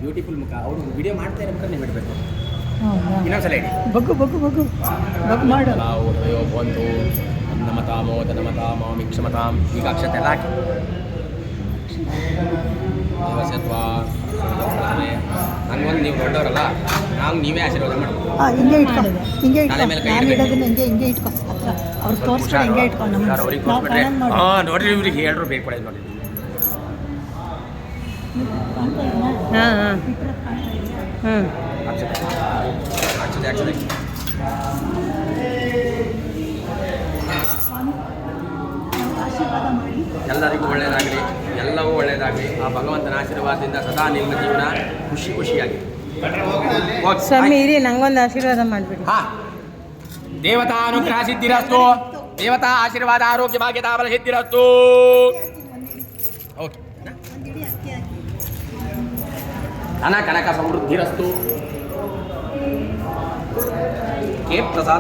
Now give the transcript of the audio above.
Beautiful ಮುಖ. ಅವರು video ಮಾಡ್ತಾ ಇರೋ ಮುಖ ನೀವು ಇಡಬೇಕು. ಇನ್ನೊಂದ್ಸಲ ಇಡಿ. ಬಗ್ಗು ಮಾಡು. ಒಂದು ನಮತಾಮೋ ತನಮತಾಮೋ ಮಿಕ್ಷಮತಾಂ. ಈಗ ಅಕ್ಷತೆ ಎಲ್ಲ ಹಾಕಿ ದೇವಸತ್ವ ನಂಗೊಂದು ನೀವು ದೊಡ್ಡವರಲ್ಲ, ನಾವು ನೀವೇ ಆಶೀರ್ವಾದ ಮಾಡ್ತೀವಿ. ಹಿಂಗೆ ಇಟ್ಕೊ, ಹಿಂಗೆ ಇಟ್ಕೊ. ತಲೆ ಮೇಲೆ ಕೈ ನಾನು ಇಡಬೇಕು. ಇಡೋದನ್ನ ಹಿಂಗೆ ಇಟ್ಕೊ. ಹತ್ರ ಅವ್ರು ತೋರಿಸ್ತಾರೆ, ಹಿಂಗೆ ಇಟ್ಕೊ. ನಮ್ಮ ಅವ್ರಿಗೆ ನಾವು ತೋರಿಸ್ಬಿಟ್ರೆ ಕಾಣಂಗ್ ಮಾಡು. ನೋಡ್ರಿ ಇವ್ರಿಗೆ ಹೇಳ್ರು ಬೇಕು ಕೊಡೋದು ನೋಡಿ. ಕಾಣ್ತಾ ಇದೆಯಾ? ಹಾಂ ಬಿಟ್ರೆ ಕಾಣ್ತಾ ಇದೆಯಾ? ಅಕ್ಷತೆ ಸ್ವಾಮಿ, ನಾವು ಆಶೀರ್ವಾದ ಮಾಡಿ. ಎಲ್ಲರಿಗೂ ಒಳ್ಳೆಯದಾಗಲಿ, ಎಲ್ಲವೂ ಒಳ್ಳೆಯದಾಗಲಿ. ಆ ಭಗವಂತನ ಆಶೀರ್ವಾದದಿಂದ ಸದಾ ನಿಮ್ಮ ಜೀವನ ಖುಷಿಯಾಗಿ. ಸ್ವಾಮಿ ಇರಿ, ನಂಗೊಂದು ಆಶೀರ್ವಾದ ಮಾಡಿಬಿಡಿ. ಹಾ, ದೇವತಾ ಅನುಗ್ರಹ ಸಿದ್ಧಿರಸ್ತು, ದೇವತಾ ಆಶೀರ್ವಾದ ಆರೋಗ್ಯ ಭಾಗ್ಯತಾ ಬಲ ಸಿದ್ಧಿರಸ್ತು. ಓಕೆ, ಒಂದಿಡಿ ಅಕ್ಕಿ ಹಾಕಿ. ಧನ ಕನಕ ಸಮೃದ್ಧಿರಸ್ತು. ಕೆ ಪ್ರಸಾದ